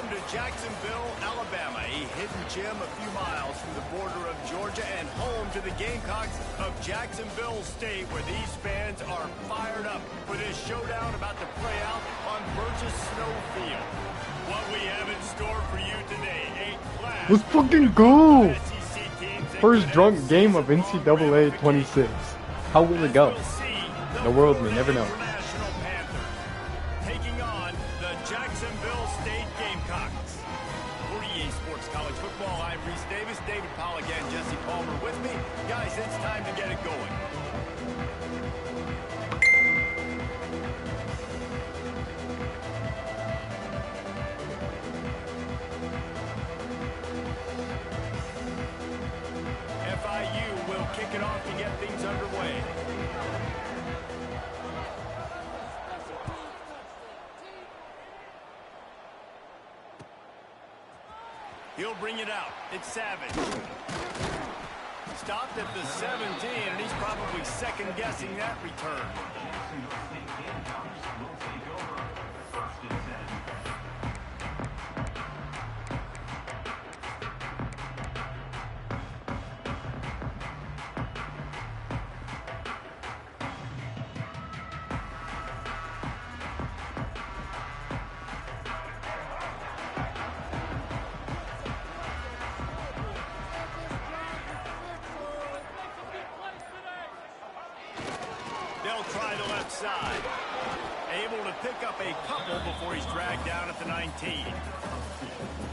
Welcome to Jacksonville, Alabama, a hidden gem a few miles from the border of Georgia and home to the Gamecocks of Jacksonville State, where these fans are fired up for this showdown about to play out on Burgess Snow Field. What we have in store for you today, a class. Let's fucking go! First drunk game of NCAA 26. How will it go? The world may never know. Taking on the Jacksonville State Gamecocks. 48 Sports College Football. I'm Reese Davis, David Pollock, and Jesse Palmer with me. Guys, it's time to get it going. FIU will kick it off to get things underway. He'll bring it out. It's Savage. Stopped at the 17, and he's probably second-guessing that return. They'll try the left side. Able to pick up a couple before he's dragged down at the 19.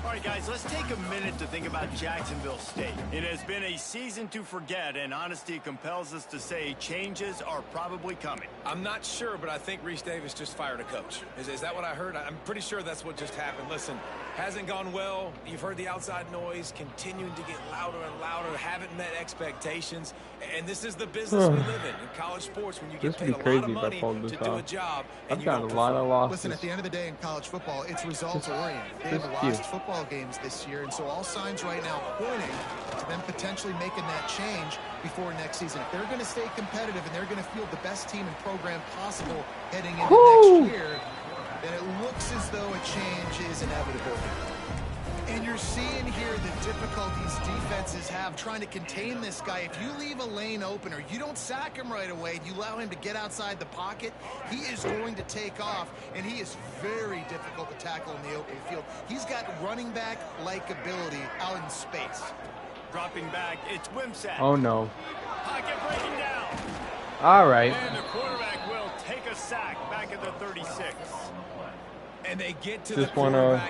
All right, guys, let's take a minute to think about Jacksonville State. It has been a season to forget, and honesty compels us to say changes are probably coming. I'm not sure, but I think Reese Davis just fired a coach. Is that what I heard? I'm pretty sure that's what just happened. Listen, hasn't gone well. You've heard the outside noise, continuing to get louder and louder, haven't met expectations. And this is the business we live in college sports, when you get paid a lot of money to do a job. I've got a lot of losses. Listen, at the end of the day in college football, it's results-oriented. They have lost football games this year, and so all signs right now pointing to them potentially making that change before next season. If they're going to stay competitive and they're going to field the best team and program possible heading into next year, then it looks as though a change is inevitable. And you're seeing here the difficulties defenses have trying to contain this guy. If you leave a lane open or you don't sack him right away, you allow him to get outside the pocket, he is going to take off, and he is very difficult to tackle in the open field. He's got running back-like ability out in space. Dropping back, it's Wimsatt. Oh, no. Pocket breaking down. All right. And the quarterback will take a sack back at the 36. And they get to Just the want to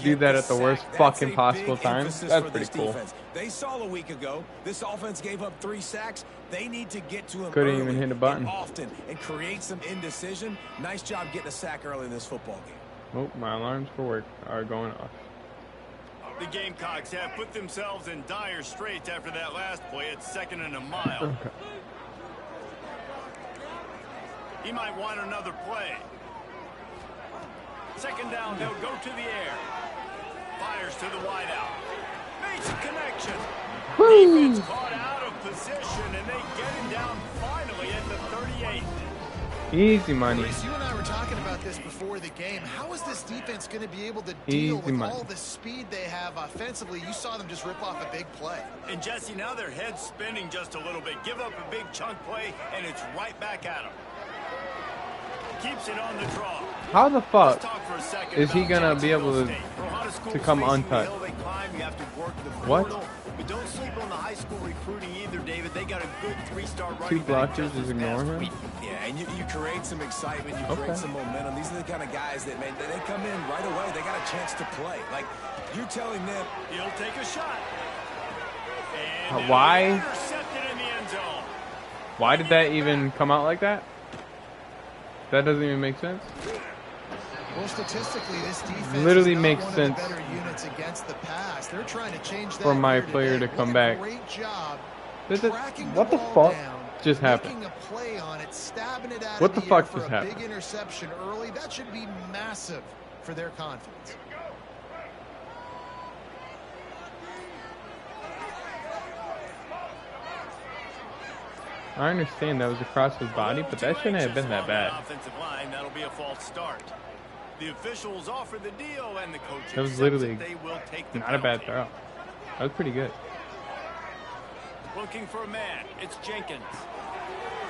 do that at the worst fucking possible time. That's pretty cool. They saw a week ago this offense gave up 3 sacks. They need to get to him Couldn't early even hit a button. and often and create some indecision. Nice job getting a sack early in this football game. Oh, my alarms for work are going off. The Gamecocks have put themselves in dire straits after that last play. It's 2nd and a mile. Okay. He might want another play. 2nd down, they'll go to the air. Fires to the wideout. Makes a connection. Defense caught out of position, and they get him down finally at the 38. Easy money. Reese, you and I were talking about this before the game. How is this defense going to be able to deal with all the speed they have offensively? You saw them just rip off a big play. And Jesse, now their head's spinning just a little bit. Give up a big chunk play, and it's right back at them. Keeps it on the draw. How the fuck is he gonna be able to come untouched? What? But don't sleep on the high school recruiting either, David. They got a good 3-star running 2 blockers, just ignore him. Yeah, and you create some excitement, you create some momentum. These are the kind of guys that, man, they come in right away. They got a chance to play. Like, you're telling them he'll take a shot. And why? Intercepted in the end zone. Why did that even come out like that? That doesn't even make sense. Well, statistically, this defense literally is makes one sense of the better units against the pass. They're trying to change that for my here player today. to come What a back. Great job. What the fuck just happened? Making a play on it, stabbing it out What of the the fuck air for just a happened? big interception early. That should be massive for their confidence. I understand that was across his body, but that shouldn't have been that bad. Offensive line, that'll be a false start. The officials offer the deal, and the coach That was accepts literally that they will take the not a bad penalty. throw. That was pretty good. Looking for a man. It's Jenkins.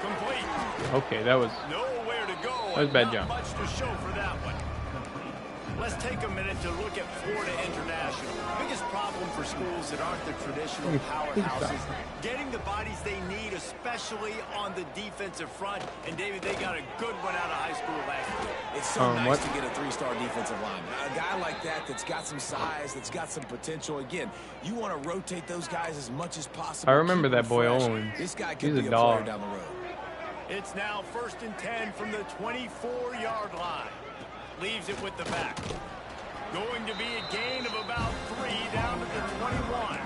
Complete. Okay, that was Nowhere to go. That was a bad Not jump. much to show for that one. Let's take a minute to look at Florida International. Biggest problem for schools that aren't the traditional powerhouses. Getting the bodies they need, especially on the defensive front. And David, they got a good one out of high school last year. It's so nice to get a 3-star defensive lineman. A guy like that's got some size, that's got some potential. Again, you want to rotate those guys as much as possible. I remember Keep that them boy fresh. Owens. This guy could He's be a a dog. player down the road. It's now 1st and 10 from the 24-yard line. Leaves it with the back. Going to be a gain of about 3 down to the 21.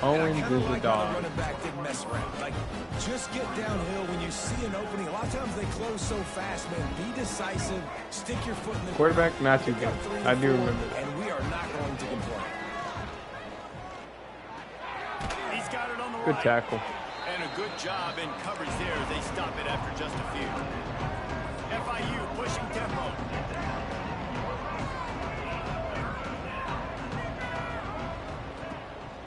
Owens is a dog. Running back didn't mess around. Like, just get downhill when you see an opening. A lot of times they close so fast, man. Be decisive. Stick your foot in the Quarterback, not too good. I do remember that. And we are not going to complain. He's got it on the Good right. tackle. And a good job in coverage there as they stop it after just a few. FIU pushing tempo.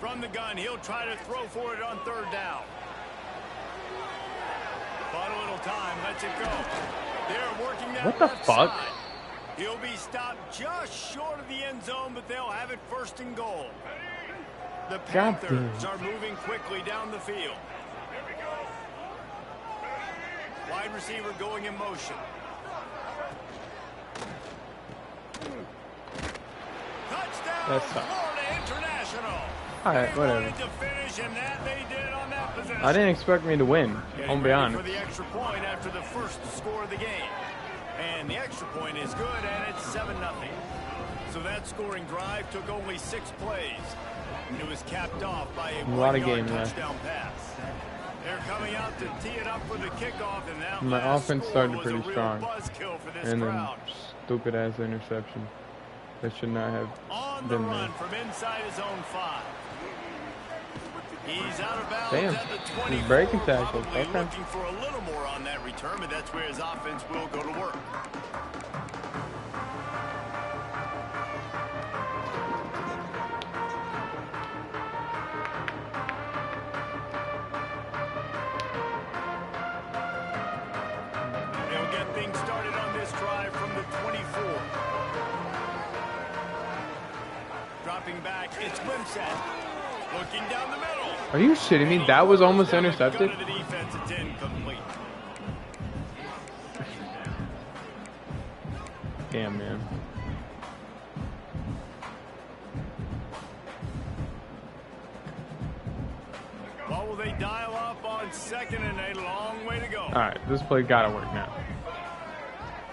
From the gun, he'll try to throw for it on 3rd down. Bought a little time, lets it go. They're working that What the left fuck? side. He'll be stopped just short of the end zone, but they'll have it 1st and goal. The God Panthers damn. are moving quickly down the field. Wide receiver going in motion. Touchdown, That sucks. Florida International. Alright, They whatever. wanted to finish, and that they did on that possession. I didn't expect me to win. Getting I'll be ready honest. for the extra point after the first score of the game. And the extra point is good, and it's 7-0. So that scoring drive took only 6 plays. It was capped off by a lot of 1-yard game left. touchdown pass. They're coming out to tee it up for the kickoff, and that My last offense score started was pretty a real strong. buzzkill for this And then crowd. stupid ass interception. That should not have On the been run there. from inside his own 5. He's out of bounds Damn. at the He's 24. breaking tackles. Probably Okay. looking for a little more on that return, but that's where his offense will go to work. They'll get things started on this drive from the 24. Dropping back, it's Wimsatt. Looking down the middle. Are you shitting me? That was almost intercepted? Gun to the defense, it's incomplete. Damn, man. What will they dial up on 2nd and a long way to go? Alright, this play gotta work now.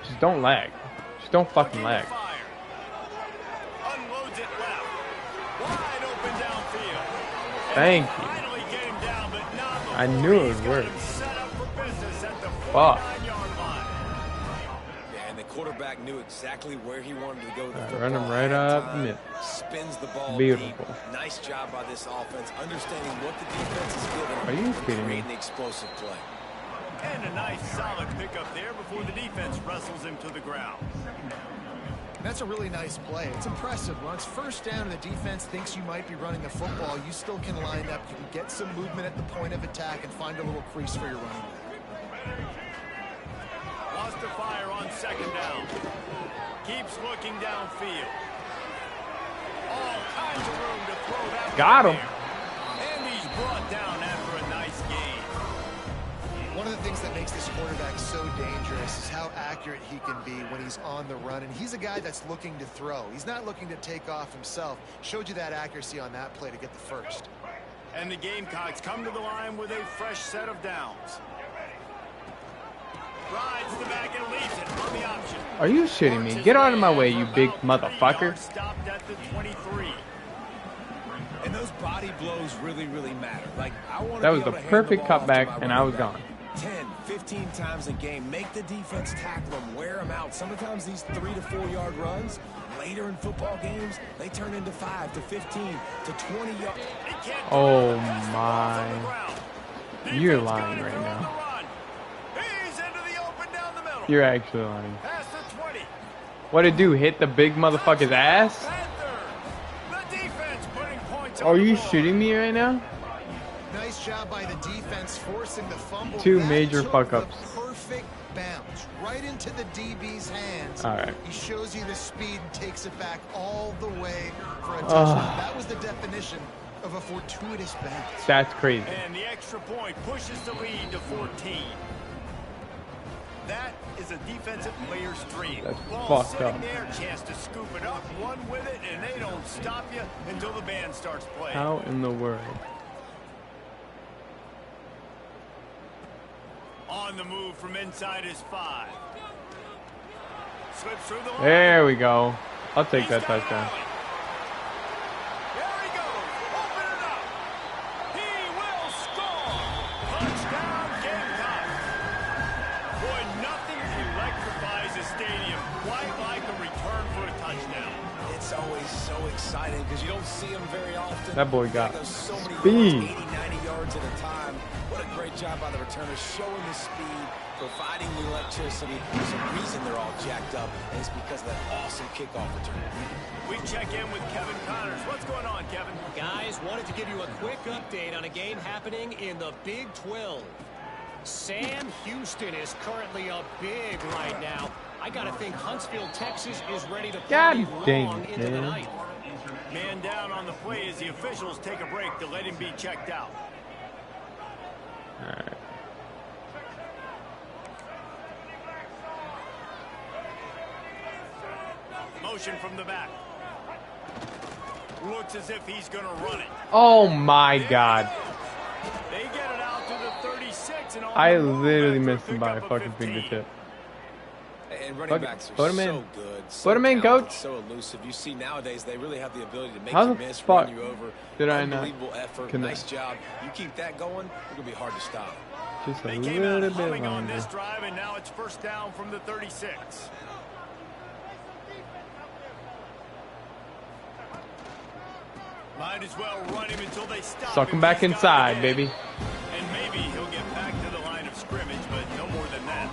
Just don't lag. Just don't fucking Looking lag. to fire. Unloads it left. Wide open downfield. Thank you. Finally get him down, but not before I knew it he's would got work. him set up for business at the Fuck. 49-yard line. Yeah, and the quarterback knew exactly where he wanted to go with the Alright, football. run him right Had up time, mid. Spins the ball Beautiful. deep. Nice job by this offense, understanding what the defense is giving them. Are you and kidding me? creating the explosive play. And a nice solid pickup there before the defense wrestles him to the ground. That's a really nice play. It's impressive. Once 1st down and the defense thinks you might be running the football, you still can line up. You can get some movement at the point of attack and find a little crease for your running back. Lost to fire on 2nd down. Keeps looking downfield. All kinds of room to throw that. Got one him. there. And he's brought down after a nice gain. One of the things that makes this quarterback so dangerous is how accurate he can be when he's on the run. And he's a guy that's looking to throw. He's not looking to take off himself. Showed you that accuracy on that play to get the first. And the Gamecocks come to the line with a fresh set of downs. Rides the back and leaves it on the option. Are you shitting me? Get out of my way, you big motherfucker. Stopped at the 23. And those body blows really, really matter. Like, I want to That was the perfect cutback, and I was gone. 10, 15 times a game. Make the defense tackle them, wear them out. Sometimes these 3 to 4 yard runs, later in football games, they turn into 5 to 15 to 20 yards. Oh my. You're lying right now. He's into the open down the middle. You're actually lying. Past the 20. What'd it do? Hit the big motherfucker's ass? Are you shooting me right now? Nice job by the defense forcing the fumble. Two that major took fuck ups. the perfect bounce right into the DB's hands. All right. He shows you the speed and takes it back all the way for a touchdown. That was the definition of a fortuitous bounce. That's crazy. And the extra point pushes the lead to 14. That is a defensive player's dream. That's Ball fucked sitting up. there, chance to scoop it up, run with it, and they don't stop you until the band starts playing. How in the world? On the move from inside his 5. Slips through the line. There we go. I'll take that touchdown. There he goes. Open it up. He will score. Touchdown, Gamecocks. Boy, nothing electrifies a stadium quite like a return for a touchdown. It's always so exciting because you don't see them very often. That boy got so many speed. yards, 80, 90 yards at a time. What a great job by the returner, showing the speed, providing the electricity. There's a reason they're all jacked up, and it's because of that awesome kickoff return. We check in with Kevin Connors. What's going on, Kevin? Guys, wanted to give you a quick update on a game happening in the Big 12. Sam Houston is currently up big right now. I got to think Huntsville, Texas is ready to party long into the night. Man down on the play as the officials take a break to let him be checked out. All right. Motion from the back. Looks as if he's going to run it. Oh my God. They get it out to the 36. And I literally missed him by a fucking fingertip. And running backs are Put him in. so good, Put him in, coach. so elusive. You see nowadays they really have the ability to make How you the miss, fuck run you over. did I not Unbelievable effort. connect? Nice job. You keep that going, it's going to be hard to stop. Just a They came out little bit humming on longer. this drive, and now it's first down from the 36. Might as well run him until they stop. Suck him back inside, baby. And maybe he'll get back to the line of scrimmage, but no more than that.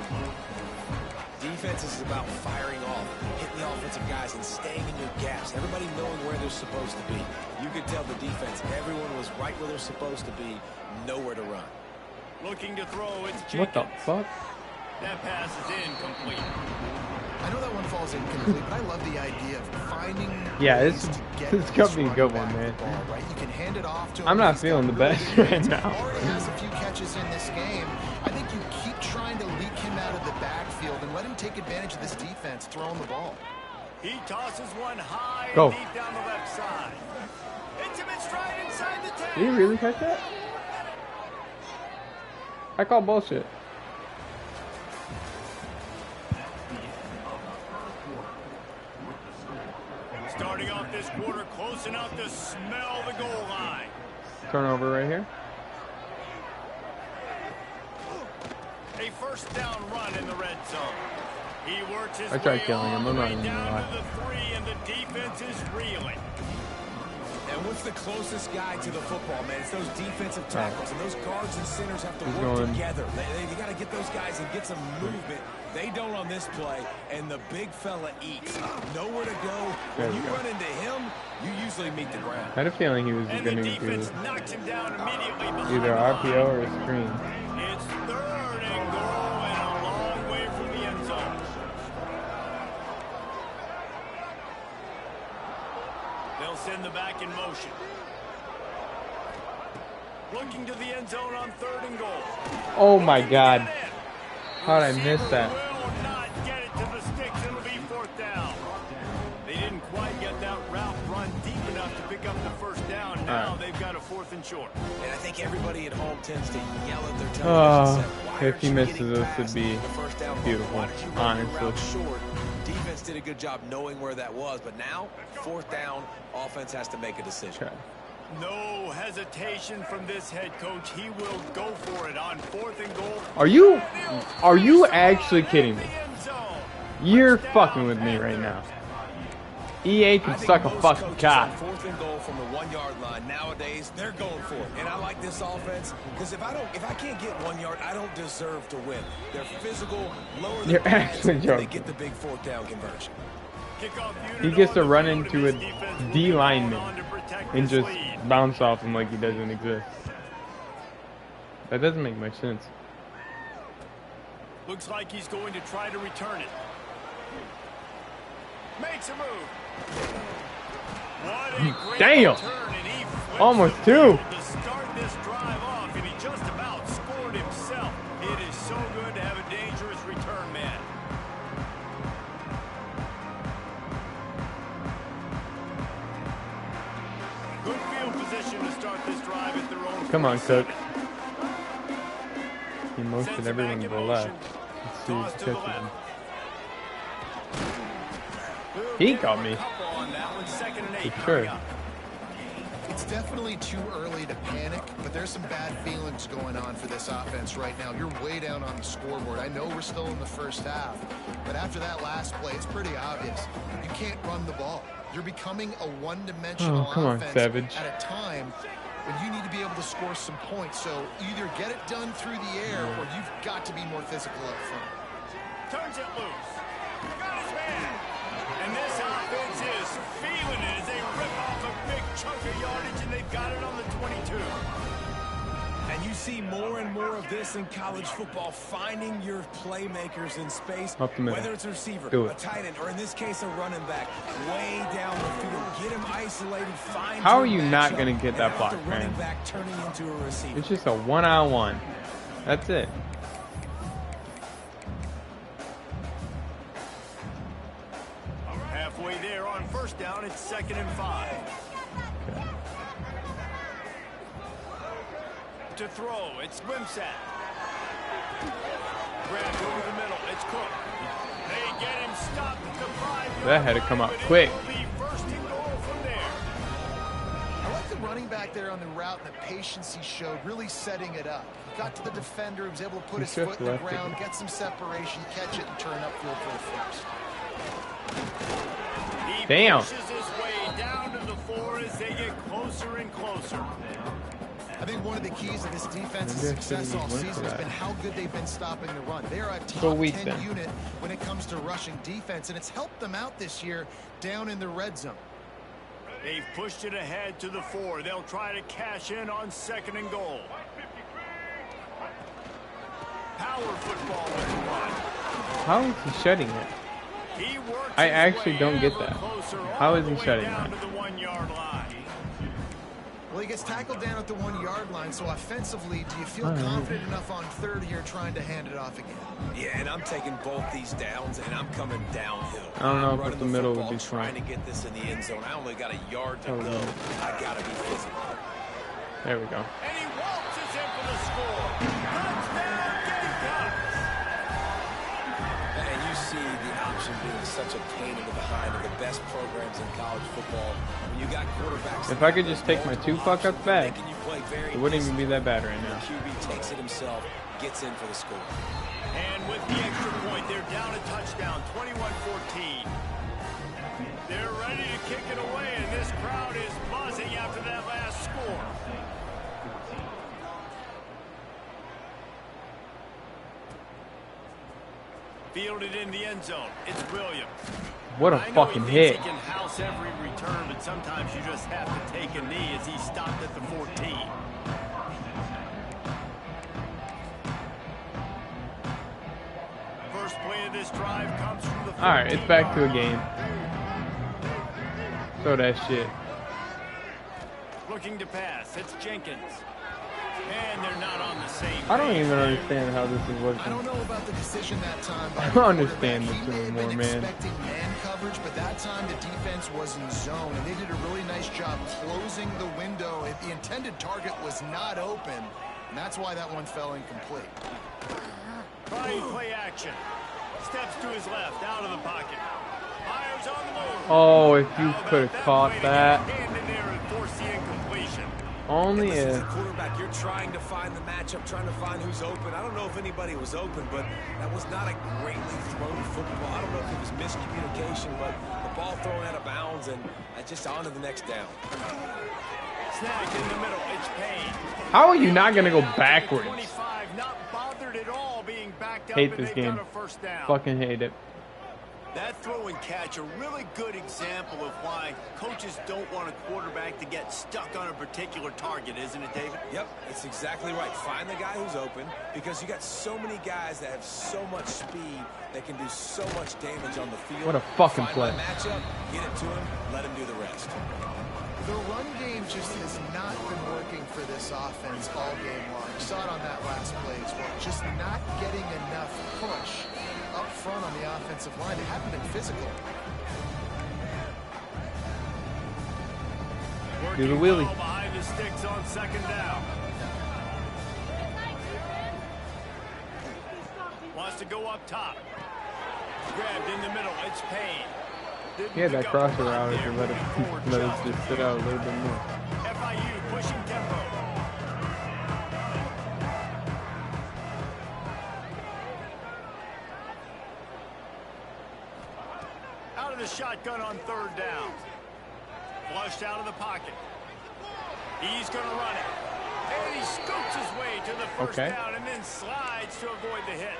Defense is about firing off, hitting the offensive guys, and staying in your gaps. Everybody knowing where they're supposed to be. You could tell the defense, everyone was right where they're supposed to be, nowhere to run. Looking to throw, it's Jenkins. What the fuck? That pass is incomplete. I know that one falls incomplete, but I love the idea of finding Yeah, ways this to get is gonna be a running good back one, the man. ball, right? You can hand it off to him. I'm not He's feeling got the really best good right hands. now. Already has a few catches in this game. I think you keep trying to leak him out of the backfield and let him take advantage of this defense throwing the ball. He tosses one high Go. and deep down the left side. Intimate stride inside the 10. Did he really catch that? I call bullshit. Starting off this quarter close enough to smell the goal line. Turnover right here. A first down run in the red zone. He works his I tried way killing him, all I'm the not way even gonna down lie. to the 3, and the defense is reeling. And what's the closest guy to the football, man? It's those defensive tackles, and those guards and centers have to He's work going. together. They got to get those guys and get some movement. They don't on this play, and the big fella eats. Nowhere to go. There When we you go. run into him, you usually meet the ground. I had a feeling he was And going the to defense do knocks him down immediately behind either the line. RPO or a screen. It's 3rd and goal and a long way from the end zone. They'll send the back in motion. Looking to the end zone on 3rd and goal. Oh my God. How'd I miss that? Will not get it to the sticks. It'll be 4th down. They didn't quite get that route run deep enough to pick up the first down. Now they've got a 4th and short. And I think everybody at home tends to yell at their Oh, television set. Why if aren't he you misses getting this, past it'd be the first down ball? beautiful, Why don't you run your honestly. route short? Defense did a good job knowing where that was, but now 4th down, offense has to make a decision. Okay. No hesitation from this head coach. He will go for it on 4th and goal. Are you actually kidding me? You're fucking with me right now. EA can suck a fucking cock. 4th and goal from the 1-yard line nowadays, they're going for it. And I like this offense because if I can't get 1 yard, I don't deserve to win. They're physical, lower the You're pads, actually and joking. they get the big 4th down conversion. He gets to run into a D lineman and just bounce off him like he doesn't exist. That doesn't make much sense. Looks like he's going to try to return it. Makes a move. What a great Damn! return, and he flips Almost the 2. field to start this drive off, and he just about scored himself. It is so good to have a dangerous return man. Good field position to start this drive at their own. Come on, 47. Cook. He motioned everyone to the left. Let's see Toss if to he the catches him. left. He got me. For sure. It's definitely too early to panic, but there's some bad feelings going on for this offense right now. You're way down on the scoreboard. I know we're still in the first half, but after that last play, it's pretty obvious. You can't run the ball. You're becoming a one-dimensional Oh, come on, offense Savage. at a time when you need to be able to score some points. So either get it done through the air or you've got to be more physical up front. Turns it loose. Got his man. And this offense is feeling it as they rip off a big chunk of yardage, and they've got it on the 22. And you see more and more of this in college football, finding your playmakers in space, Up the middle. whether it's a receiver, Do a it. tight end, or in this case, a running back, way down the field. Get him isolated, find How your are you not matchup, gonna get that and have block, the running man? back turning into a receiver. It's just a 1-on-1. That's it. Halfway there on first down, it's 2nd and 5. To throw, it's Wimsatt. Grabbed over the middle, it's Cook. They get him stopped at the 5. That had to come out quick. It'll be 1st and goal from there. I like the running back there on the route and the patience he showed, really setting it up. He got to the defender, he was able to put his foot in the ground, get some separation, catch it, and turn upfield for the first. He Damn. pushes his way down to the 4 as they get closer and closer. I think one of the keys to this defense's Maybe I success shouldn't all have went season for has that. been how good they've been stopping the run. They're a So top weak 10 then. unit when it comes to rushing defense, and it's helped them out this year down in the red zone. They've pushed it ahead to the 4. They'll try to cash in on 2nd and goal. Power football with the run. How is he shutting it? He works I his actually way don't get ever that. closer How all is the he way shutting down that? to the 1-yard line. Well, he gets tackled down at the 1-yard line, so offensively, do you feel confident enough on 3rd here trying to hand it off again? Yeah, and I'm taking both these downs, and I'm coming downhill. I don't know I'm if running the middle would football, be smart. trying to get this in the end zone. I only got a yard to Oh, go. no. I got to be physical. There we go. And he waltzes in for the score. Touchdown, Gamecocks! And you see the option being such a pain in the behind of the best programs in college football. When you got quarterbacks. If I could just take my 2 fuck-ups back, making you play very it wouldn't even be that bad right The now. QB takes it himself, gets in for the score. And with the extra point, they're down a touchdown, 21-14. They're ready to kick it away, and this crowd is buzzing after that last score. Fielded in the end zone. It's Williams. What a I know fucking he thinks hit. He can house every return, but sometimes you just have to take a knee as he stopped at the 14. First play of this drive comes from the 14. Alright, it's back to a game. Throw that shit. Looking to pass. It's Jenkins. And they're not on the same I don't page. even understand how this is I working. don't know about the decision that time. By I the don't understand quarterback. this He may have anymore, been man. expecting man coverage, but that time the defense was in zone, and they did a really nice job closing the window. The intended target was not open, and that's why that one fell incomplete. Trying play action. Steps to his left, out of the pocket. Fires on the move. Oh, if you How about could have caught way to that. get a hand in there and force the incompletion. Only As if. a quarterback, you're trying to find the matchup, trying to find who's open. I don't know if anybody was open, but that was not a greatly thrown football. I don't know if it was miscommunication, but the ball thrown out of bounds and just on to the next down. Snagged in the middle. It's Payne. How are you not going to go backwards? 25, not bothered at all being backed up. Hate and this they've game. got a first down. Fucking hate it. That throw and catch, a really good example of why coaches don't want a quarterback to get stuck on a particular target, isn't it, David? Yep, that's exactly right. Find the guy who's open because you got so many guys that have so much speed that can do so much damage on the field. What a fucking play. Find my matchup, get it to him, let him do the rest. The run game just has not been working for this offense all game long. You saw it on that last play as well. Just not getting enough push up front on the offensive line. They haven't been physical. Do the wheelie. Behind the sticks on second down. Wants to go up top. Grabbed in the middle. It's Payne. He had that crosser out to let us just sit out a little bit more. FIU pushing tempo. Out of the shotgun on third down. Flushed out of the pocket. He's going to run it. And he scoots his way to the first down and then slides to avoid the hit.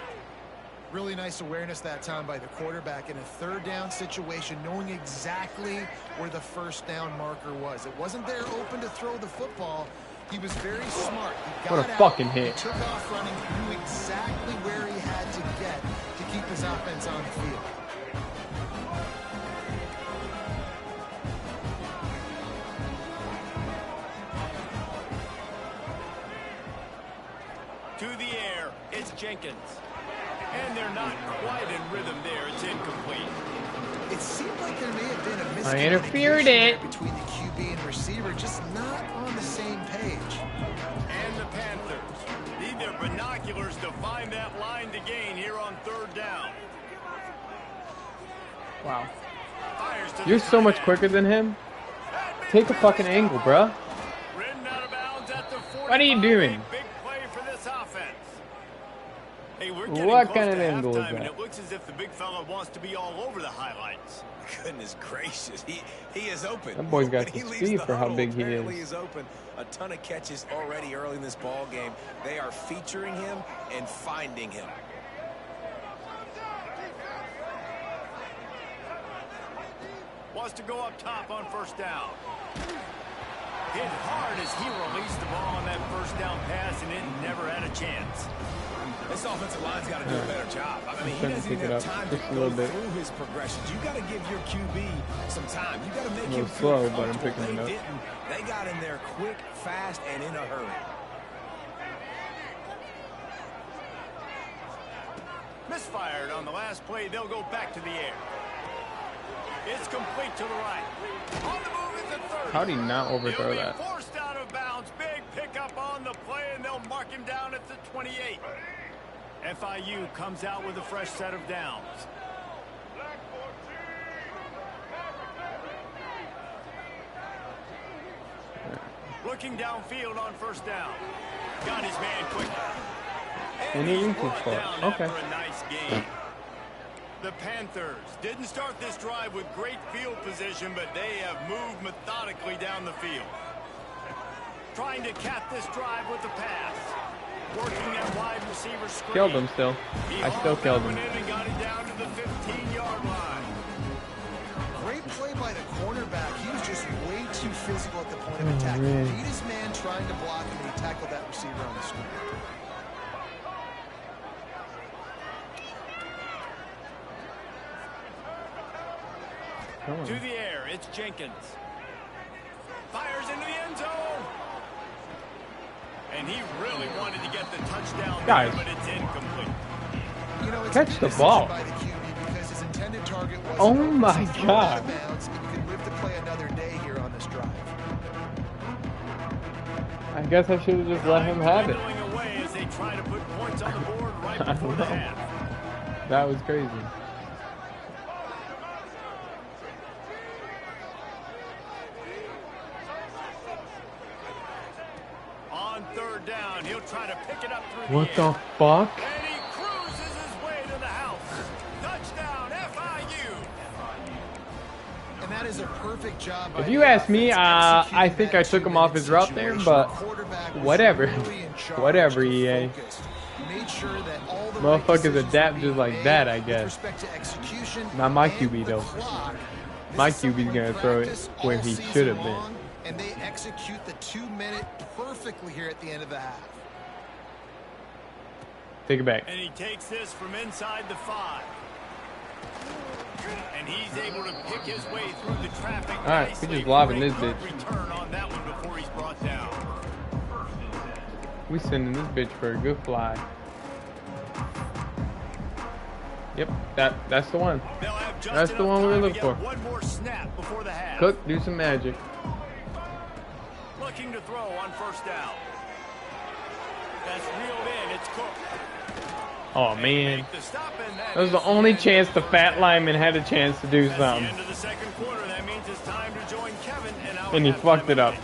Really nice awareness that time by the quarterback in a third down situation, knowing exactly where the first down marker was. It wasn't there open to throw the football. He was very smart. He got what a out, fucking hit. He took off running, knew exactly where he had to get to keep his offense on the field. To the air, it's Jenkins. And they're not quite in rhythm there. It's incomplete. It seemed like there may have been a I interfered miscommunication between the QB and receiver, just not on the same page. And the Panthers need their binoculars to find that line to gain here on third down. Wow. Fires to You're the so much tight end. quicker than him. Take a fucking angle, bruh. Ridden out of bounds at the 45. What are you doing? Big play for this offense. Hey, we're What getting kind close of to angle is halftime, and that? it looks as if the big fella wants to be all over the highlights. Goodness gracious, he is open. That boy's got When he some leaves speed the for how huddle, big he apparently is. He's open. A ton of catches already early in this ball game. They are featuring him and finding him. Wants to go up top on first down. Hit hard as he released the ball on that first down pass, and it never had a chance. This offensive line's got to do a better job. I mean, he Trying to doesn't pick even it have up time to just a go little bit. through his progressions. You got to give your QB some time. You got to make A little him slow, feel but I'm comfortable. picking it They up. didn't. They got in there quick, fast, and in a hurry. Misfired on the last play. They'll go back to the air. It's complete to the right. On the move is the 30. How'd he not overthrow He'll that? be forced out of bounds. Big pickup on the play, and they'll mark him down at the 28. FIU comes out with a fresh set of downs. Looking downfield on first down. Got his man quick. And he he's reaches brought for it. down Okay. after a nice game. The Panthers didn't start this drive with great field position, but they have moved methodically down the field. Trying to cap this drive with the pass. Working that wide receiver screen. Killed him still. He I still hauled killed that one him. in and got it down to the 15-yard line. Great play by the cornerback. He was just way too physical at the point of attack. He man. beat his man trying to block him, and he tackled that receiver on the screen. Come To on. the air, it's Jenkins. Fires into the end zone. And he really wanted to get the touchdown Guys. there, but it's incomplete. You know, it's Catch a good the decision ball. by the QB because his intended target was Oh open, my so throw it God. out of bounds, and you can live to play another day here on this drive. I guess I should have just let him have it. Dwindling away as they try to put points on the board right I before don't the know. half. That was crazy. down. He'll try to pick it up through What the the air. fuck? And he cruises his way to the house. Touchdown, FIU. And that is a perfect job by If you the ask me, offense I executing think that I took him off his 2-minute route there, situation. but Quarterback was whatever. really in charge Whatever, and EA. focused. Made sure that all the Motherfuckers right decisions adapt were just being like made that, I with guess. respect to execution Not my and QB, the though. clock. My This is something QB's gonna we throw it practice where all he season should have been. long, and they execute the 2-minute perfectly here at the end of the half. Take it back. And he takes this from inside the 5. And he's able to pick his way through the traffic. All right, we just lobbing this bitch. Return on that one before he's brought down. We sending this bitch for a good fly. Yep, that's the one. They'll have just That's the enough one we were time to looking get for. One more snap before the half. Cook, do some magic. Looking to throw on first down. That's reeled in. It's Cook. Oh man, Make the stop, and that was the only chance the fat lineman had a chance to do That's the something, end of the second quarter. That means it's time to join Kevin and our and he halftime fucked it up. update.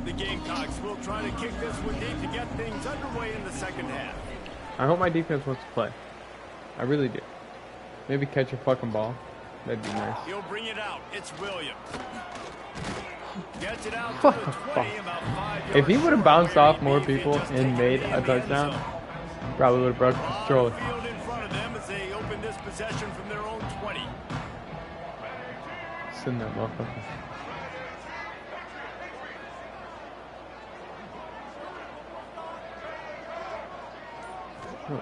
The Gamecocks will try to kick this one deep to get things underway in the second half. I hope my defense wants to play. I really do. Maybe catch a fucking ball. That'd be nice. He'll bring it out. It's Williams. Gets it out to What the the 20, fuck? about 5 If he yards would have short bounced where off he more needed to people just and take made it a in the end touchdown, zone. probably would have broke the Long controller. field in front of them as they open this possession from their own 20. Send that motherfucker.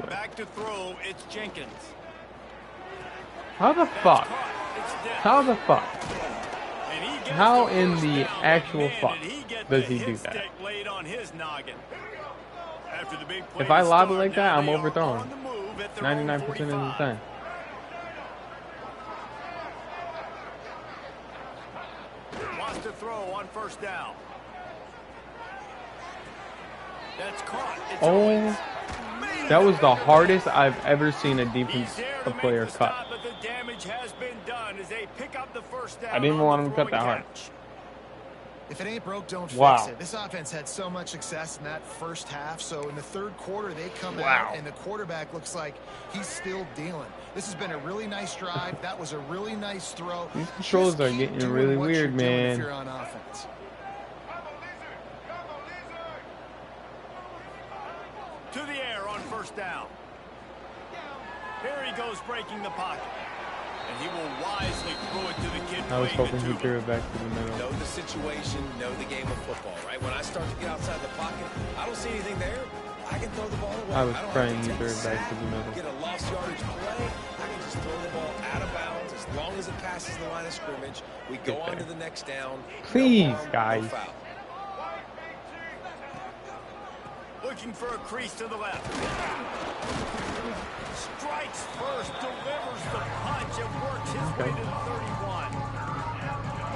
Back to throw, it's Jenkins. How the fuck? It's Dent. How the fuck? And he gets How the in first the down, actual man, fuck did he get does the he do hit that? stick laid on his noggin. After the big play If I to lob it start, like that, now I'm they are overthrown. on the move at their own 99% of the 45. time. Wants to throw on first down. That's caught. It's Owens. Oh, that was the hardest I've ever seen a defense He's there to make player the cut. stop, but the damage has been done as they pick up the first down. I didn't even on want the him to cut that throwing hard. catch. If it ain't broke, don't Wow. fix it. This offense had so much success in that first half, so in the third quarter, they come Wow. out, and the quarterback looks like he's still dealing. This has been a really nice drive. That was a really nice throw. These controls Just are keep getting doing really what weird, you're doing man. If you're on offense. To the air on first down. Here he goes breaking the pocket. And he will wisely throw it to the kid. I was playing hoping he the threw tuba. it back to the middle. Know the situation, know the game of football, right? When I start to get outside the pocket, I don't see anything there. I can throw the ball away. I was don't have praying to he take threw a it back sack, to the middle. Get a lost yardage play. I can just throw the ball out of bounds as long as it passes the line of scrimmage. We go Get on there. to the next down. Please, no harm, guys. No foul. Looking for a crease to the left. Strikes first, delivers the punch, and works his way to the 31.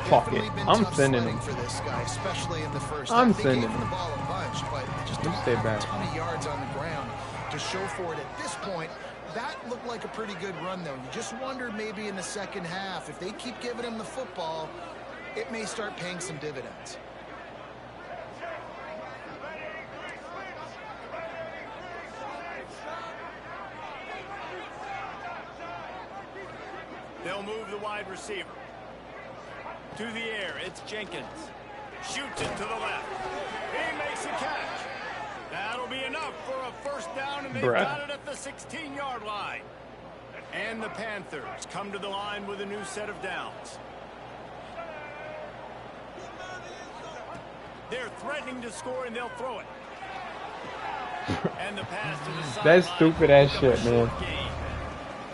Fuck Definitely it. been I'm tough sending sledding him. for this guy, especially in the first I'm half. They sending gave him him. the ball a bunch, but they just You don't stay have back. a ton of yards on the ground to show for it at this point. That looked like a pretty good run, though. You just wonder maybe in the second half, if they keep giving him the football, it may start paying some dividends. They'll move the wide receiver. To the air, it's Jenkins. Shoots it to the left. He makes a catch. That'll be enough for a first down, and they've got it at the 16-yard line. And the Panthers come to the line with a new set of downs. They're threatening to score, and they'll throw it. And the pass to the sideline. That's stupid ass shit, man.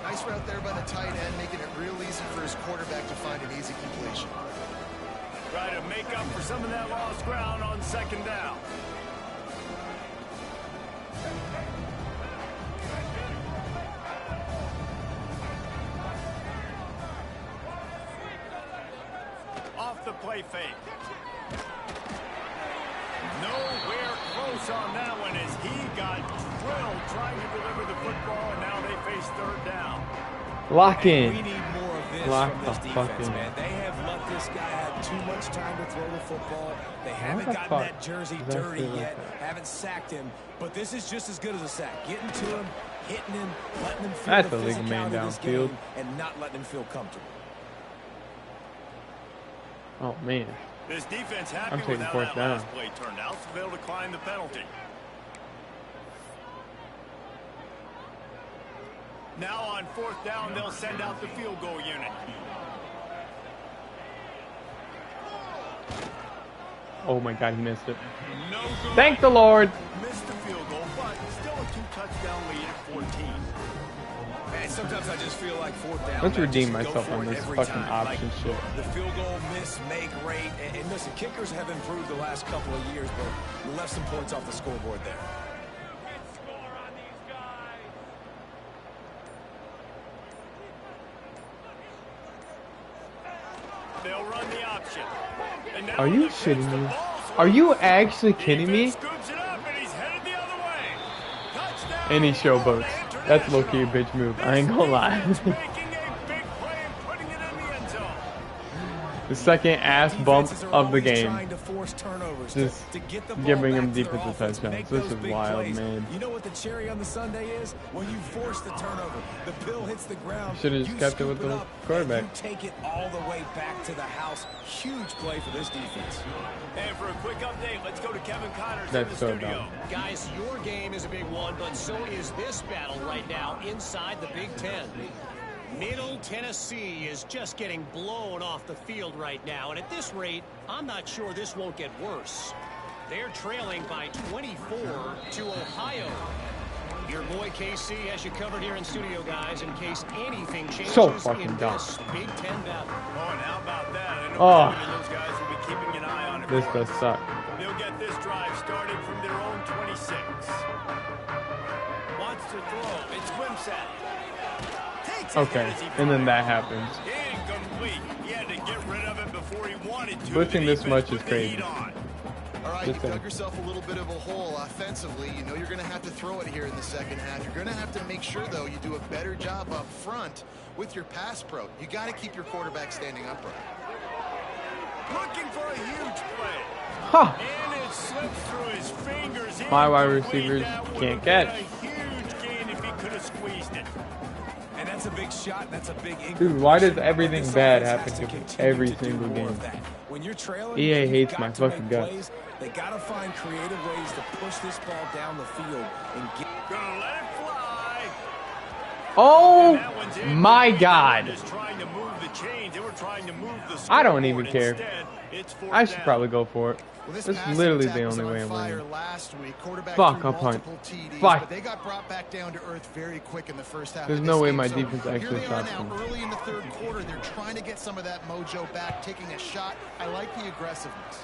Nice route there by the tight end, making it real easy for his quarterback to find an easy completion. Try to make up for some of that lost ground on second down. Off the play fake. Nowhere close on that one as he got drilled trying to deliver the football, and now they face third down. Lock We in. need more of this Lock from the this fuck defense, in. man. They have let this guy had too much time to throw the football. They haven't gotten that jersey dirty yet, haven't sacked him. But this is just as good as a sack. Getting to him, hitting him, letting him feel the physicality of this game, and not letting him feel comfortable. Oh, man. This defense happy I'm taking with how fourth that down. last play turned out, so they'll decline the penalty. Now on fourth down, they'll send out the field goal unit. Oh my God, he missed it. No good. Thank the Lord. Missed the field goal, but still a 2-touchdown lead at 14. Man, sometimes I just feel like fourth down. Let's redeem just go myself for on it this every fucking time. option shit. The field goal miss, make, rate. And listen, kickers have improved the last couple of years, but we left some points off the scoreboard there. They'll run the option. And now Are you the pitch, shitting the me? ball's Are you actually kidding me? Scoops it up and he's headed the other way. Touchdown. And he showboats. That's low-key a bitch move. I ain't gonna lie. Making a big play and putting it in the end zone. The second ass bump of the game. Trying to force turnovers, Just to get the ball giving back him to their defensive offense, touchdowns. make This those is big wild, plays. man. You know what the cherry on the sundae is? When you force the turnover, the pill hits the ground. Should've just you kept it with scoop the up, quarterback. and you take it all the way back to the house. Huge play for this defense. And for a quick update, let's go to Kevin Connors in That's the so studio. dumb. Guys, your game is a big one, but so is this battle right now inside the Big Ten. Middle Tennessee is just getting blown off the field right now, and at this rate, I'm not sure this won't get worse. They're trailing by 24 to Ohio. Your boy KC has you covered here in studio, guys, in case anything changes fucking in dumb. this Big Ten battle. Oh, and how about that? I know Oh. those guys will be keeping an eye on it. This does suck. They'll get this drive started from their own 26. Wants to throw. It's Wimsatt. Takes it Okay, as he and then that fires. happens. Incomplete. He had to get rid of it before he wanted to. Blitzing The this much defense is put the heat crazy. on. All right, Just you saying. dug yourself a little bit of a hole offensively. You know you're going to have to throw it here in the second half. You're going to have to make sure, though, you do a better job up front with your pass pro. You got to keep your quarterback standing upright. Looking for a huge play. Huh. And it slips through his fingers. My wide Incomplete. receivers That would've can't been catch. a huge gain if he could have squeezed it. And that's a big shot. That's a big Dude, why does everything This bad offense happen has to me continue every to do single more game? of that. When you're trailing, EA you've hates got my to fucking make guts. plays. They got to find creative ways to push this ball down the field and get. Gonna let it fly. Oh That one's in. my They were God. just trying to move the chains. They were trying to move the I don't even scoreboard. care. Instead, it's fourth I should down. probably go for it. Well, this This is passing literally attack the was only on way I'm fire winning. last week. Quarterback Fuck, threw I'll punt. multiple TDs, Fuck. but they got brought back down to earth very quick in the first half. There's of no this way game. my So defense here actually they are stops now, them. early in the third quarter, and they're trying to get some of that mojo back, taking a shot. I like the aggressiveness.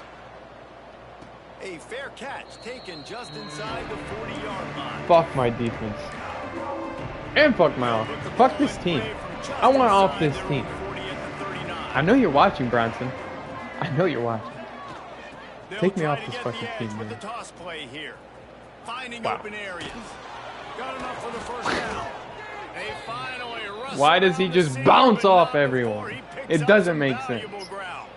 A fair catch taken just inside the 40-yard line. Fuck my defense. And fuck my offense. Fuck this team. I want off this team. I know you're watching, Bronson. I know you're watching. Take me off this fucking team, with man. the toss play here. Finding Wow. open areas. Got enough for the first down. They finally wrestle Why does he around the just seam, bounce but off not everyone? before he picks It up doesn't some make sense. valuable ground.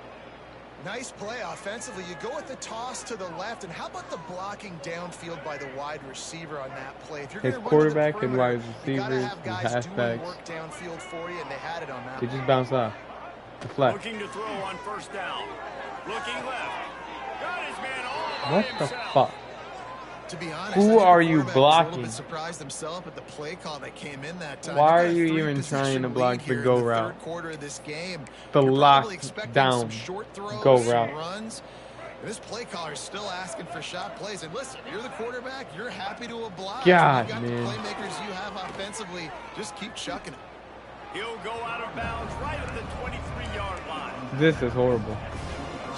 Nice play offensively. You go with the toss to the left, and how about the blocking downfield by the wide receiver on that play? If you're His gonna run to the quarterback and perimeter, wide you gotta receivers have and guys doing halfbacks. work downfield for you, and they had it on that They play. just bounced off. Deflect. Looking to throw on first down. Looking left. Got his man all by What the himself. fuck? To be honest, Who I think the are you quarterback was a little blocking? bit surprised himself at the play call that came in that time. Why You are got a you three even position trying to lead block the here in go the route? Third quarter of this game. The You're locked probably expecting down some short throws, go some route. runs. And this play caller is still asking for shot plays. And listen, you're the quarterback. You're happy to oblige. God, You've got man. the playmakers you have offensively. Just keep chucking it. He'll go out of bounds right at the 23-yard line. This is horrible.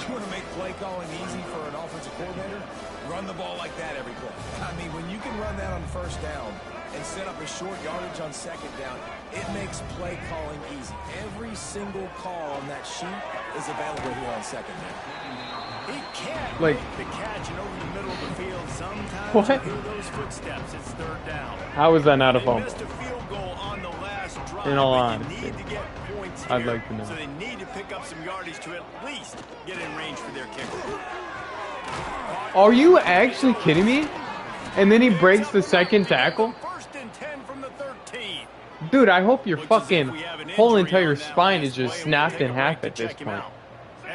You want to make play calling easy for an offensive coordinator? Run the ball like that every play. I mean, when you can run that on first down and set up a short yardage on second down, it makes play calling easy. Every single call on that sheet is available here on second down. He can't Like- make the catch and over the middle of the field. Sometimes What? you hear those footsteps. It's third down. How is that not a They fumble? missed a field goal on the last drive. In all but honesty. you need to get points I'd here, like to know. so they need to pick up some yardage to at least get in range for their kicker. Are you actually kidding me? And then he breaks the second tackle? First and 10 from the 13. Dude, I hope your Looks as if fucking we have an whole injury entire on that spine last is just play. snapped We'll in take a half break at to this check him point. out.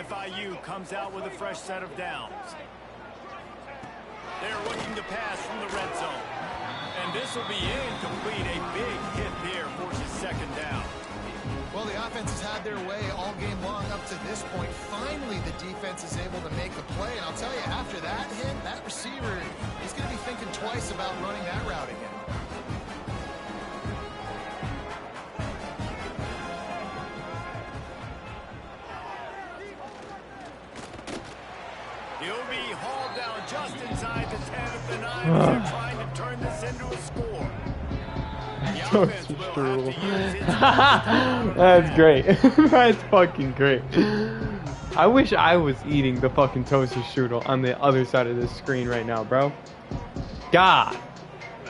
FIU comes out with a fresh set of downs. They're looking to pass from the red zone. And this will be incomplete. A big hit there forces second down. Well, the offense has had their way all game long up to this point. Finally, the defense is able to make a play. And I'll tell you, after that hit, that receiver, he's going to be thinking twice about running that route again. He'll be hauled down just inside the 10 of the 9 as they're trying to turn this into a score. The offense will have to use its That's great. That's fucking great. I wish I was eating the fucking toaster strudel on the other side of this screen right now, bro. God.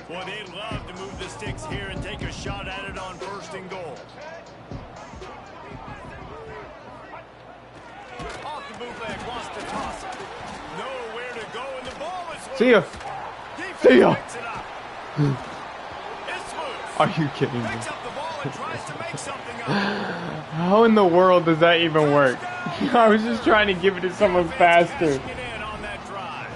Boy, they'd love to move the sticks here and take a shot at it on first and goal. Off the bootleg, wants to toss it. Nowhere to go, and the ball is loose. See ya. Defense See ya. picks it up. It's loose. Are you kidding me? Picks up the ball and tries to make something of it. How in the world does that even work? I was just trying to give it to someone faster. Cashing it in on that drive.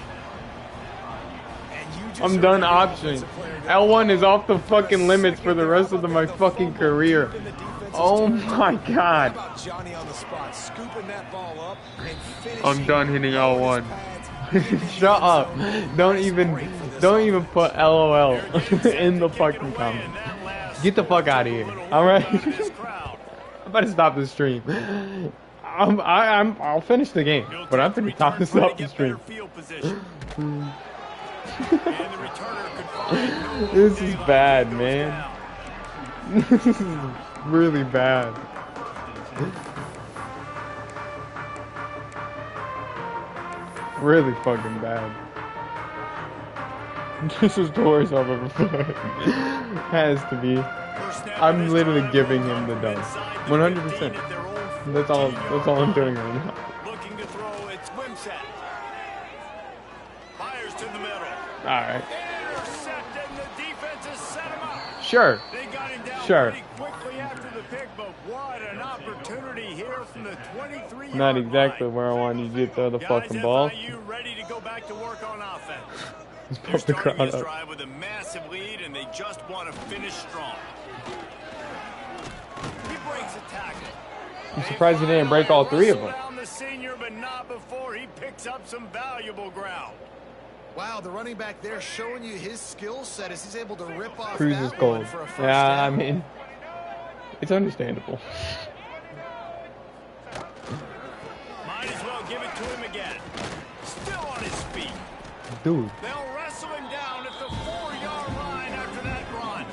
And you just I'm heard done the optioning. offensive player go, L1 is off the fucking limits for the rest of my fucking career. Oh my How god. about Johnny on the spot, scooping that ball up and finishing I'm done hitting L1. with his pads. Shut up. Don't even put LOL in the fucking comments. Get the fuck out of here. Alright? I'm about to stop the stream. I'll finish the game, but I'm gonna stop the stream. This is bad, man. This is really bad. Really fucking bad. This is the worst I've ever played. Has to be. I'm literally giving him the dub. 100%. That's all I'm doing right now. Looking to throw, it's swim set. Fires to the middle. Alright. Intercepted, and the defense has set him up. Sure. They got him down Sure. pretty quickly after the pick, but what an opportunity here from the 23-yard Not exactly line. where I wanted you to throw the Guys, fucking ball. FIU ready to go back to work on offense. Just They're pump the starting crowd this up. drive with a massive lead, and they just want to finish strong. He breaks a tackle. I'm surprised he didn't break all three of them. Down the senior, but not before he picks up some valuable ground. Wow, the running back there showing you his skill set as he's able to rip off Cruz is that cold. one for a first Yeah, I down. mean, it's understandable. Might as well give it to him again. Still on his feet. Dude, They'll wrestle him down at the 4-yard line after that run.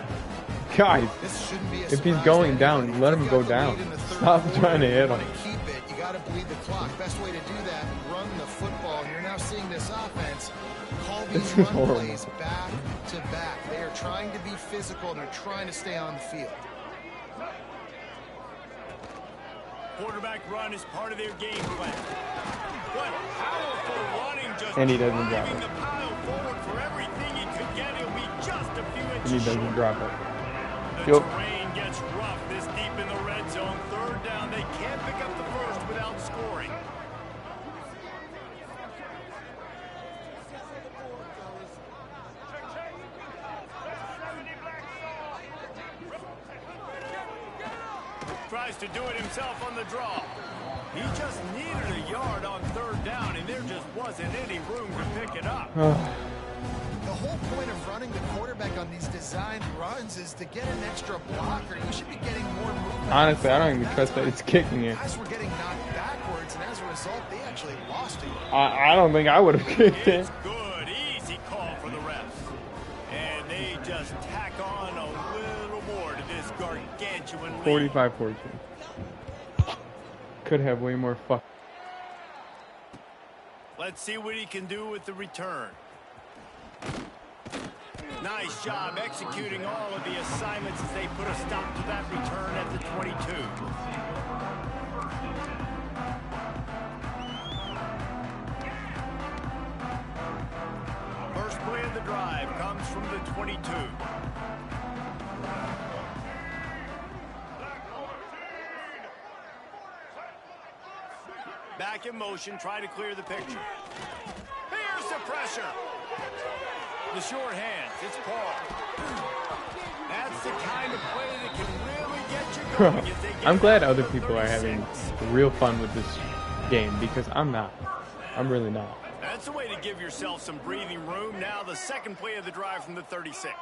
guys, This shouldn't be a if he's surprise going to down, anybody. let him You've go got the down. lead in the third Stop quarter. trying to You hit wanna him. Keep it. You got to bleed the clock. Best way to do that, run the football. And you're now seeing this offense call these This is run horrible. plays back to back. They are trying to be physical and they're trying to stay on the field. Quarterback run is part of their game plan. What powerful running, just And he doesn't drop driving it. the pile forward for everything he could get. He'll be just a few And he inches doesn't short. drop it. The Yup. terrain gets rough this deep in the red zone. Third down, they can't pick up the first without scoring. Tries to do it himself on the draw. He just needed a yard on third down, and there just wasn't any room to pick it up. The whole point of running the quarterback on these designed runs is to get an extra blocker. You should be getting more movement. Honestly, I don't even trust that it's kicking it. Guys were getting knocked backwards, and as a result, they actually lost it. I don't think I would have kicked it. It's good, easy call for the refs. And they just tack on a little more to this gargantuan lead. 45-14. Could have way more fuck. Let's see what he can do with the return. Nice job executing all of the assignments as they put a stop to that return at the 22. First play of the drive comes from the 22. Back in motion, try to clear the picture. Here's the pressure. The short hands, it's Paul. That's the kind of play that can really get you going. As they get I'm glad other people are having real fun with this game because I'm not. I'm really not. That's a way to give yourself some breathing room. Now the second play of the drive from the 36.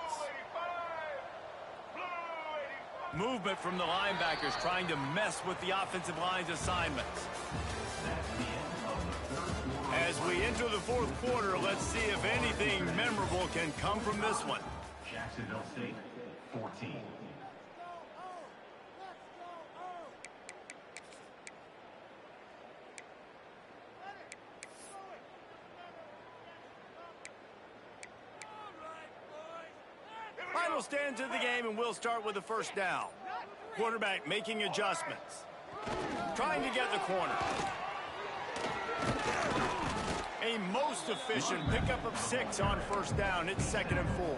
Movement from the linebackers trying to mess with the offensive line's assignments. As we enter the fourth quarter, let's see if anything memorable can come from this one. Jacksonville State, 14. Final stands of the game, and we'll start with the first down. Quarterback making adjustments. Trying to get the corner. A most efficient pickup of 6 on first down. It's 2nd and 4.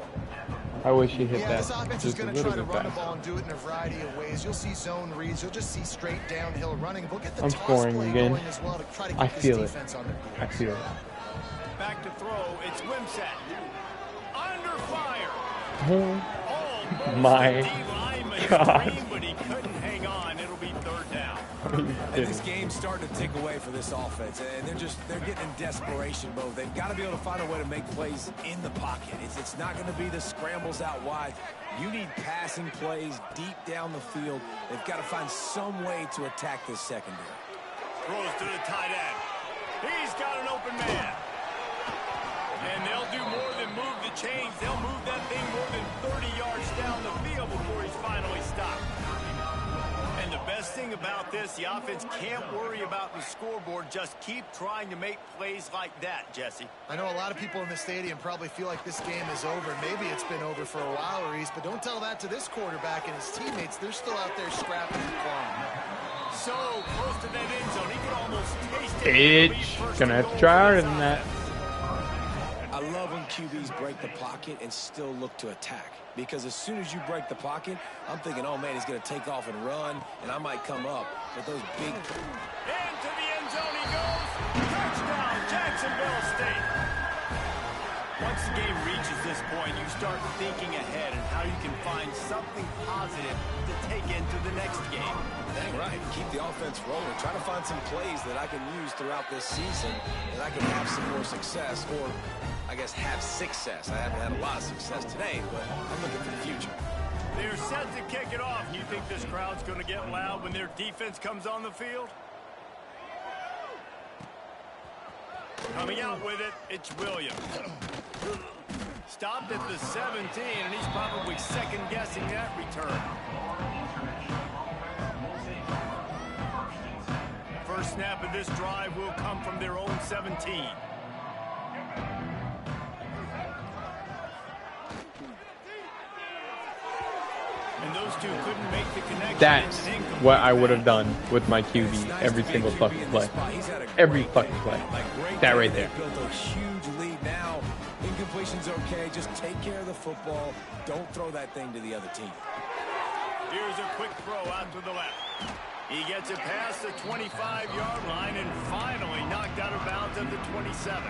I wish he hit that This offense is just a going to little try to bit run the faster. ball and do it in a variety of ways. You'll see zone reads. You'll just see straight downhill running. We'll get the I'm toss scoring play again. going as well to try to keep I this feel it. defense on their heels. I feel it. Back to throw. It's Wimsatt. Under fire. Oh Almost my the D-lineman God. scream, but he couldn't hang on. It'll be 3rd down. And this game's starting to tick away for this offense, and they're getting in desperation mode. They've got to be able to find a way to make plays in the pocket. It's not going to be the scrambles out wide. You need passing plays deep down the field. They've got to find some way to attack this secondary. Throws to the tight end. He's got an open man. And they'll do more than move the chains. They'll move that thing more than 30 yards down the field before he's finally stopped. And the best thing about this, the offense can't worry about the scoreboard. Just keep trying to make plays like that, Jesse. I know a lot of people in the stadium probably feel like this game is over. Maybe it's been over for a while, Reese, but don't tell that to this quarterback and his teammates. They're still out there scrapping and clawing. So close to that end zone, he could almost taste it. Itch. Gonna have to try harder than that. I love when QBs break the pocket and still look to attack. Because as soon as you break the pocket, I'm thinking, oh, man, he's going to take off and run, and I might come up. But those big... Into the end zone he goes. Touchdown, Jacksonville State. Once the game reaches this point, you start thinking ahead and how you can find something positive to take into the next game. Dang right. Keep the offense rolling. Try to find some plays that I can use throughout this season that I can have some more success, or I guess have success. I haven't had a lot of success today, but I'm looking for the future. They're set to kick it off. You think this crowd's going to get loud when their defense comes on the field? Coming out with it, it's Williams. Stopped at the 17, and he's probably second-guessing that return. First snap of this drive will come from their own 17. And those two couldn't make the connection. That's what I would have done with my QB every single fucking play. Every fucking play. That right there. Built a huge lead now. Incompletion's okay. Just take care of the football. Don't throw that thing to the other team. Here's a quick throw out to the left. He gets it past the 25-yard line and finally knocked out of bounds at the 27.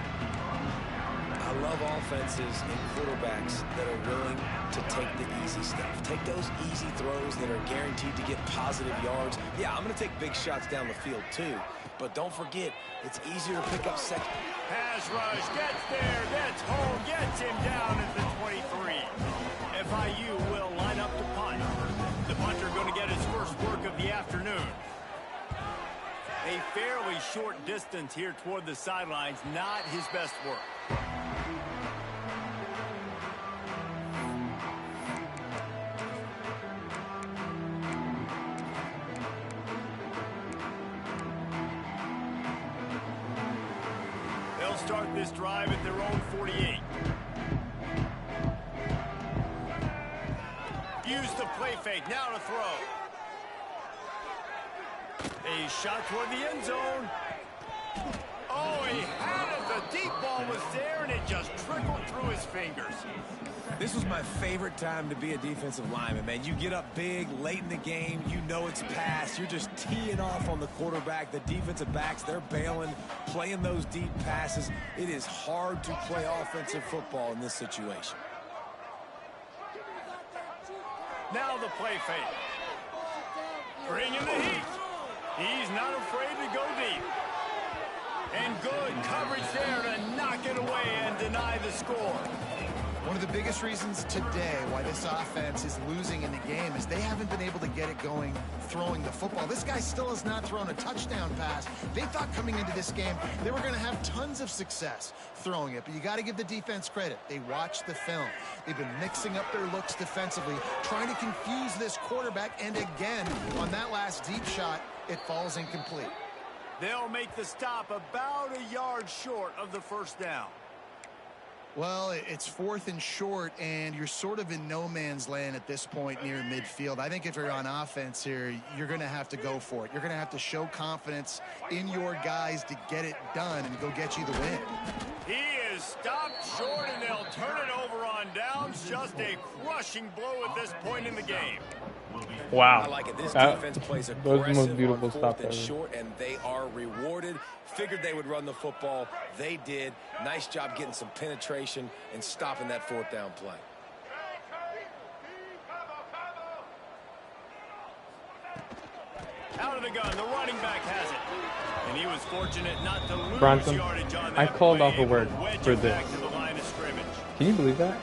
I love offenses and quarterbacks that are willing to take the easy stuff. Take those easy throws that are guaranteed to get positive yards. Yeah, I'm going to take big shots down the field too, but don't forget, it's easier to pick up second. Pass rush, gets there, gets home, gets him down at the 23. FIU will line up to punt. The punter going to get his first work of the afternoon. A fairly short distance here toward the sidelines, not his best work. They'll start this drive at their own 48. confused the play fake. Now to throw. A shot toward the end zone. Oh, he had it. The deep ball was there, and it just trickled through his fingers. This was my favorite time to be a defensive lineman, man. You get up big, late in the game, you know it's past. You're just teeing off on the quarterback. The defensive backs, they're bailing, playing those deep passes. It is hard to play offensive football in this situation. Now the play fake. Bring in the heat. He's not afraid to go deep. And good coverage there to knock it away and deny the score. One of the biggest reasons today why this offense is losing in the game is they haven't been able to get it going throwing the football. This guy still has not thrown a touchdown pass. They thought coming into this game they were going to have tons of success throwing it, but you got to give the defense credit. They watched the film. They've been mixing up their looks defensively, trying to confuse this quarterback, and again, on that last deep shot, it falls incomplete. They'll make the stop about a yard short of the first down. Well, it's 4th and short, and you're sort of in no man's land at this point near midfield. I think if you're on offense here, you're going to have to go for it. You're going to have to show confidence in your guys to get it done and go get you the win. He is stopped short, and they'll turn it over on downs. Just a crushing blow at this point in the game. Wow. I like it. This defense plays aggressive. Those are the most beautiful on 4th stuff and ever. short, and they are rewarded. Figured they would run the football. They did. Nice job getting some penetration and stopping that 4th down play. Out of the gun, the running back has it. And he was fortunate not to lose Bronson, yardage on that I called play. off a word Wedge for it this. back to the line of scrimmage. Can you believe that?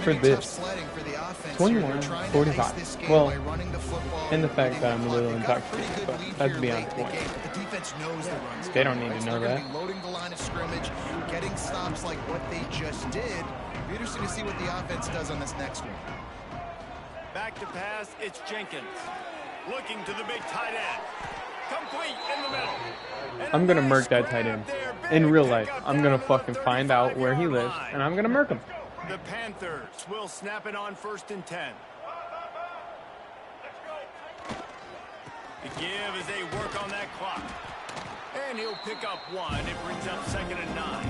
For Be tough this. sledding for the offense 21, here. They're trying to 45. ice this game Well, by running the football and the fact that I'm a little They've got pretty intoxicated, good but lead that's here beyond late the in the point. game, but the defense knows the runs. They don't need coming, to right? know So they're that. gonna be loading the line of scrimmage, getting stops like what they just did. It'll be interesting to see what the offense does on this next one. Back to pass, it's Jenkins. Looking to the big tight end. Complete in the middle. And I'm gonna nice murk that tight grab end. there. In Big real life, pickup I'm down gonna to the fucking find out where he lives, 35-yard and I'm gonna murk him. The Panthers will snap it on 1st and 10. The give as they work on that clock. And he'll pick up 1. It brings up 2nd and 9.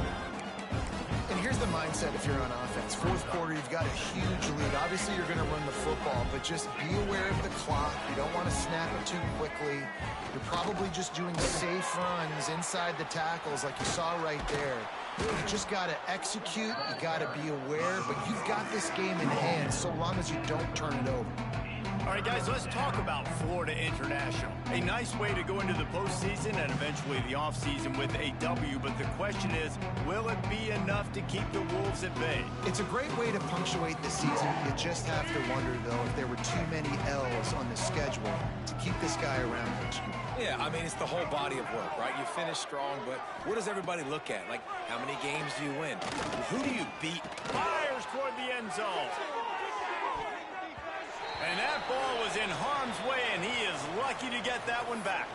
And here's the mindset if you're on offense. 4th quarter, you've got a huge lead. Obviously, you're going to run the football, but just be aware of the clock. You don't want to snap it too quickly. You're probably just doing safe runs inside the tackles like you saw right there. You just got to execute. You got to be aware, but you've got this game in hand so long as you don't turn it over. All right, guys, let's talk about Florida International. A nice way to go into the postseason and eventually the offseason with a W, but the question is, will it be enough to keep the Wolves at bay? It's a great way to punctuate the season. You just have to wonder, though, if there were too many L's on the schedule to keep this guy around next year. Yeah, I mean, it's the whole body of work, right? You finish strong, but what does everybody look at? Like, how many games do you win? Who do you beat? Fires toward the end zone. And that ball was in harm's way, and he is lucky to get that one back.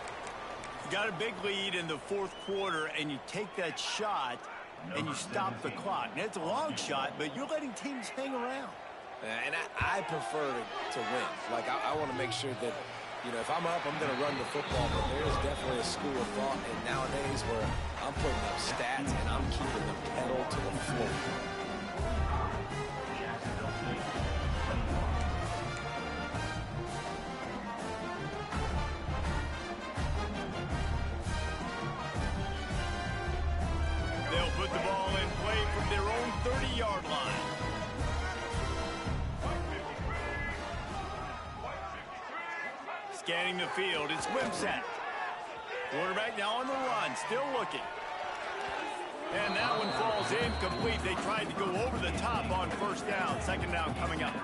You got a big lead in the 4th quarter, and you take that shot, and you stop the clock. Now, it's a long shot, but you're letting teams hang around. And I prefer to win. Like, I want to make sure that, you know, if I'm up, I'm going to run the football, but there is definitely a school of thought and nowadays where I'm putting up stats and I'm keeping the pedal to the floor. They'll put the ball in play from their own 30-yard line. Scanning the field, it's Wimsatt. Quarterback now on the run, still looking. And that one falls incomplete. They tried to go over the top on 1st down. 2nd down coming up.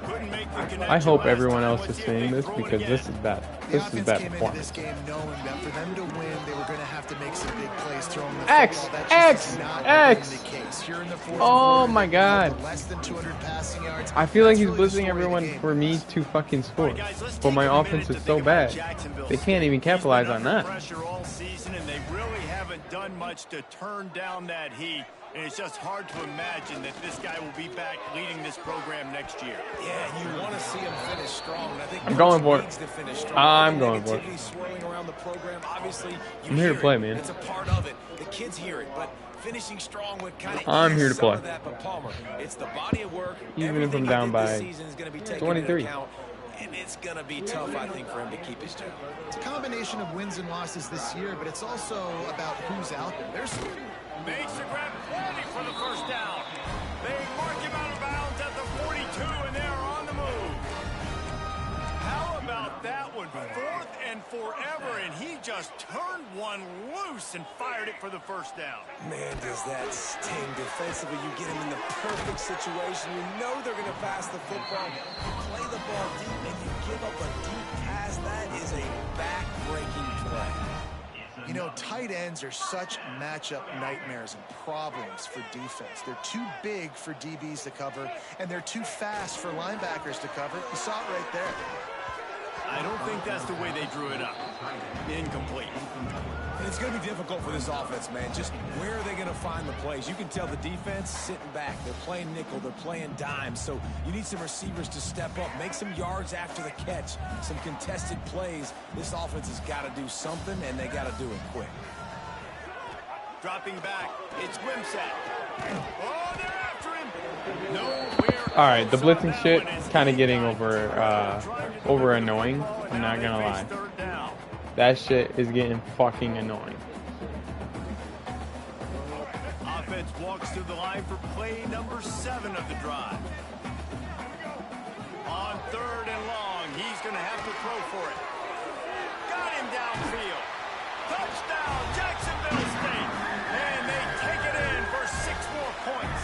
Couldn't make the connection. I hope last everyone time. else Let's is see if seeing they this throw it because again. this is bad. The This is offense bad came into performance. this game knowing that for them to win, they were going to have to make some big plays throwing the X, football. That just is not X. been the case. Here in the 4th Oh quarter, my they held God. to less than 200 passing yards. I feel like That's he's really the blitzing story of the everyone game. for me to fucking All score. right, guys, let's But take my a offense minute is to so think about bad. Jacksonville They can't even State. He's capitalize been on under that. pressure all season, and they really haven't done much to turn down that heat. And it's just hard to imagine that this guy will be back leading this program next year. Yeah, you want to see him finish strong. And I think I'm going for it. needs to finish strong. I'm going for it. Swirling around the program. Obviously, I'm here to play, man. It's a part of it. The kids hear it, but finishing strong would kind of I'm here to play. That, but Palmer, it's the body of work. Even if I'm down by 23. And it's going to be tough, I think, for him to keep his job. It's a combination of wins and losses this year, but it's also about who's out there. There's makes the grab 40 for the first down. They mark him out of bounds at the 42, and they're on the move. How about that one? 4th and forever, and he just turned one loose and fired it for the first down. Man, does that sting defensively. You get him in the perfect situation. You know they're going to pass the football. You play the ball deep, and you give up a deep pass. That is a back-breaking play. You know, tight ends are such matchup nightmares and problems for defense. They're too big for DBs to cover, and they're too fast for linebackers to cover. You saw it right there. I don't think that's the way they drew it up. Incomplete. And it's going to be difficult for this offense, man. Just where are they going to find the plays? You can tell the defense sitting back. They're playing nickel. They're playing dime. So you need some receivers to step up, make some yards after the catch, some contested plays. This offense has got to do something, and they got to do it quick. Dropping back. It's Wimsatt. Oh, they're after him. Nowhere. All right, the blitzing shit kind of getting over annoying. I'm not gonna lie. That shit is getting fucking annoying. Offense walks to the line for play number 7 of the drive. On 3rd and long, he's going to have to throw for it. Got him downfield. Touchdown, Jacksonville State. And they take it in for 6 more points.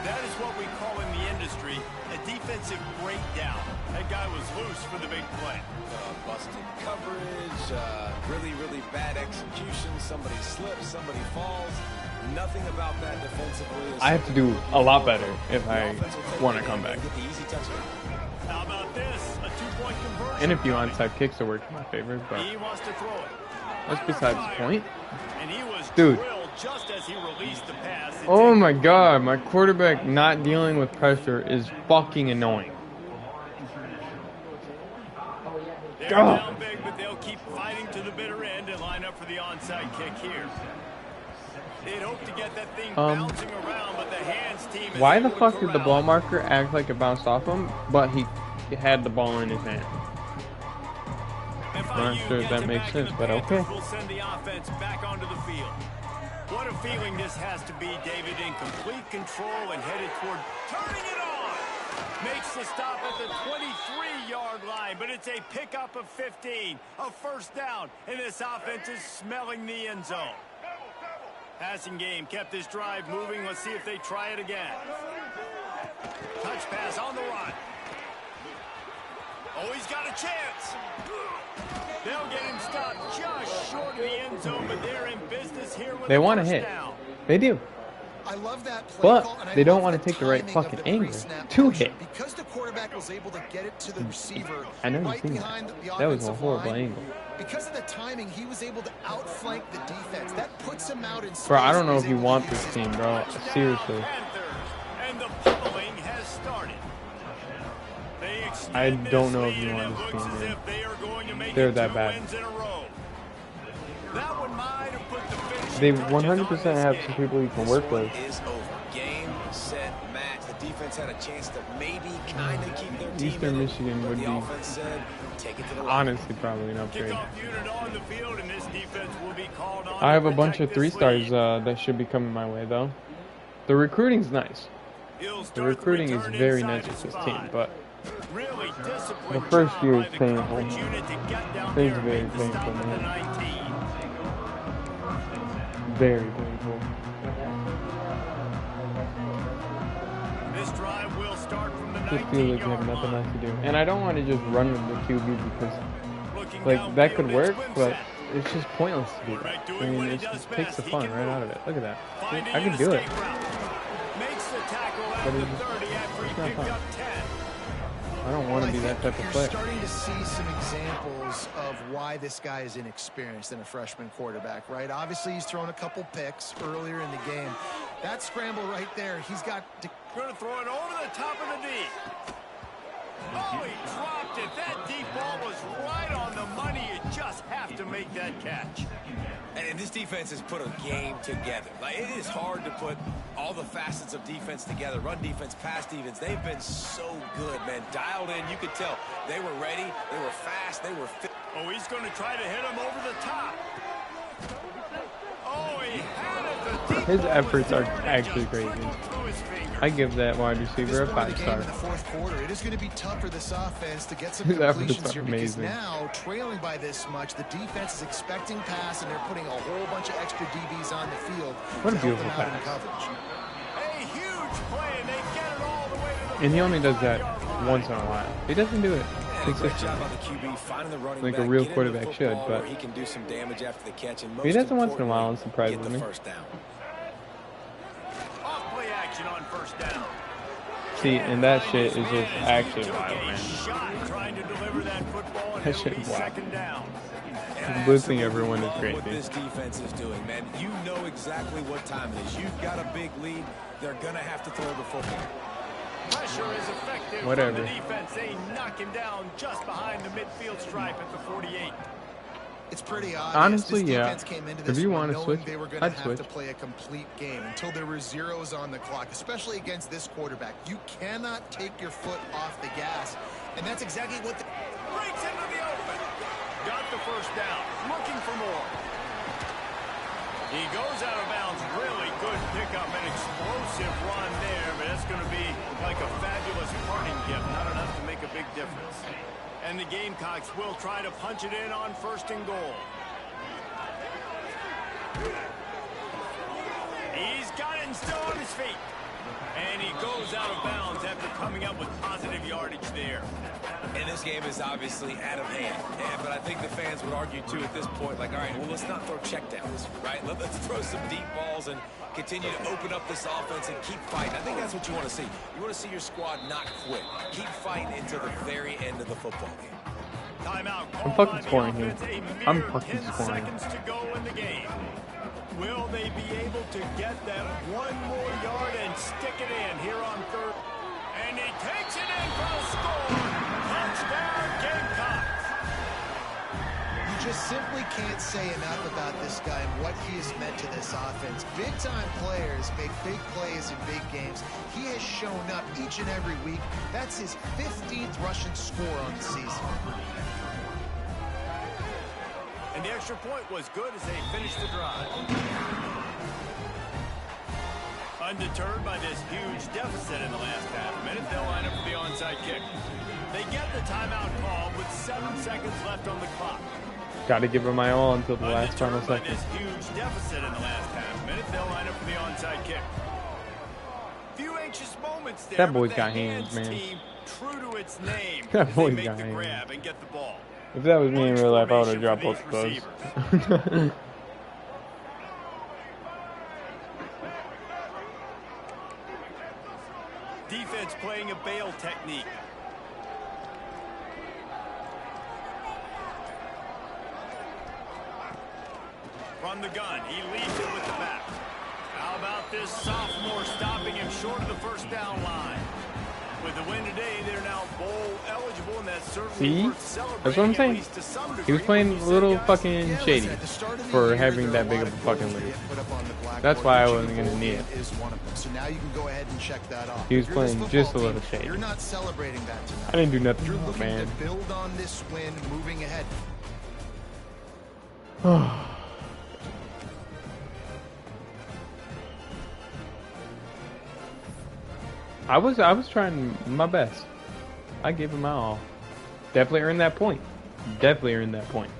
That is what we call in the industry a defensive breakdown. That guy was loose for the big play. Busted coverage, really, really bad execution. Somebody slips, somebody falls. Nothing about that defensively. I have to do a lot better if I want to come back. How about this? A 2-point conversion. And a few onside kicks are working in my favor, but he wants to throw it. that's besides the point. And he was Dude. just as he released the pass. Oh my god, my quarterback not dealing with pressure is fucking annoying. They're down big, but they'll keep fighting to the bitter end and line up for the onside kick here. They'd hope to get that thing bouncing around, but the hands team is Why the able to fuck did the corral ball marker act like it bounced off him, but he had the ball in his hand? I'm not sure if that makes sense, but okay. We'll send the offense back onto the field. What a feeling this has to be, David, in complete control and headed toward turning it on. Makes the stop at the 23-yard line, but it's a pickup of 15, a first down, and this offense is smelling the end zone. Passing game kept this drive moving. Let's see if they try it again. Touch pass on the run. Oh, he's got a chance. They'll get him stopped just short of the end zone, but they're in business here with They want to first hit. down. They do. I love that play But call, and I they don't love want to take the right timing fucking of the angle pre-snap to motion. hit. Because the quarterback was able to get it to the receiver I know right you've seen behind that. the That was a offensive horrible line. angle. Because of the timing, he was able to outflank the defense. That puts him out in space. Bro, I don't know He's if you able to want use this his team, bro. Touchdown, Seriously. Panthers. And the pummeling has started. They I extend don't know this if you lead, want and it this looks team, as man. if they are going to make They're it that 2 bad. wins in a row. That one might have put the finishing They touches on 100% this have game. some people you can work This one with. is over. Game, set, match. The defense had a chance to maybe kind of keep their team Eastern in it, Michigan but would the be offense said, take it to the line. honestly probably an upgrade. Kickoff unit on the field, and this defense will be called on I have to a bunch of protect this 3-stars lead. that should be coming my way, though. The recruiting's nice. He'll The start recruiting is return very inside nice with his this team, spot. but Really disciplined the first job year by is the painful. coverage unit to get down It's there and very make the stop painful, at the man. 19. Very painful. This drive will start from the Just feel like you have 19-yard nothing line. else to do. And I don't want to just run with the QB because, Looking like, that could downfield, work, it's but Wimsatt. it's just pointless to do that. Quarterback I doing what mean, he it does just takes best. the He fun can right out move. of it. Look at that. Finding I an can do it. escape route. Makes the tackle But at the it's- 30 after he it's not picked fun. up 10. I don't want to be that type of player. You're starting to see some examples of why this guy is inexperienced in a freshman quarterback, right? Obviously, he's thrown a couple picks earlier in the game. That scramble right there, he's got to... Going to throw it over the top of the knee. Oh, he dropped it. That deep ball was right on the money. You just have to make that catch. And this defense has put a game together. Like, it is hard to put all the facets of defense together. Run defense, pass defense. They've been so good, man. Dialed in. You could tell they were ready. They were fast. They were fit. Oh, he's going to try to hit him over the top. Oh, he had it. The deep His ball efforts was are there, actually just crazy. trickled through his fingers. I give that wide receiver a This point of the game 5-star. in the fourth quarter, it is going to be tough for this offense to get some His efforts completions are here because amazing. now, trailing by this much, the defense is expecting pass, and they're putting a whole bunch of extra DBs on the field What a to help beautiful them out in pass. coverage. A huge play, and they get it all the way to the And he only does that 40-yard line. once in a while. He doesn't do it Great consistently. job by the QB finding the running Like a back, real getting quarterback the should, football but where he can do some damage after the catch, and he most does it once in a while, importantly, and surprises get the me. first down. Off play action on first down. See, and that shit is just actually Took wild, a man. shot trying to deliver that football, and That it'll shit be is wild. second down. And I Blitzing absolutely everyone is love great, what dude. this defense is doing, man. You know exactly what time it is. You've got a big lead. They're going to have to throw the football. Pressure is effective Whatever. from the defense. They knock him down just behind the midfield stripe at the 48. It's pretty obvious. Honestly, this yeah. defense came into If this you one wanna knowing switch, they were going to I'd have switch. to play a complete game until there were zeros on the clock, especially against this quarterback. You cannot take your foot off the gas, and that's exactly what the... Breaks into the open. Got the first down. Looking for more. He goes out of bounds. Really good pickup. An explosive run there, but that's going to be like a fabulous parting gift. Not enough to make a big difference. And the Gamecocks will try to punch it in on first and goal. He's got it and still on his feet. And he goes out of bounds after coming up with positive yardage there. And this game is obviously out of hand. But I think the fans would argue, too, at this point, like, all right, well, let's not throw checkdowns, right? Let's throw some deep balls and continue to open up this offense and keep fighting. I think that's what you want to see. You want to see your squad not quit. Keep fighting into the very end of the football game. Timeout I'm called fucking by the scoring here. offense. A mere I'm fucking 10 scoring. seconds to go in the game. Will they be able to get that one more yard and stick it in here on third? And he takes it in for the score. Touchdown, Gamecocks. You just simply can't say enough about this guy and what he has meant to this offense. Big-time players make big plays in big games. He has shown up each and every week. That's his 15th rushing score on the season. And the extra point was good as they finished the drive. Undeterred by this huge deficit in the last half minute, they'll line up for the onside kick. They get the timeout call with 7 seconds left on the clock. Got to give him my all until the last final Undeterred by second. this huge deficit in the last half minute, they'll line up for the onside kick. Few anxious moments there. That boy's but the got hands, Hands man. Team, true to its name, That as boy's they make got the hands. grab and get the ball. If that was me in real life, I would have Formation dropped for both these of those. Defense playing a bail technique. From the gun, he leads it with the back. How about this sophomore stopping him short of the first down line? With the win today, they're now bowl eligible, and that's certainly See? worth celebrating, That's what I'm at saying. least to some He was degree. playing What a you little said, fucking guys? shady At the start of the for year, having there are that big lot of a fucking goals that lead. get put up on the blackboard. That's why I Reaching wasn't the gonna goal knee line it. is one of them. So now you can go ahead and check that off. He was If you're this playing football just a little team, shady. You're not celebrating that tonight. I didn't do nothing You're wrong, looking man. to build on this win, moving ahead. I was trying my best. I gave him my all. Definitely earned that point. Definitely earned that point.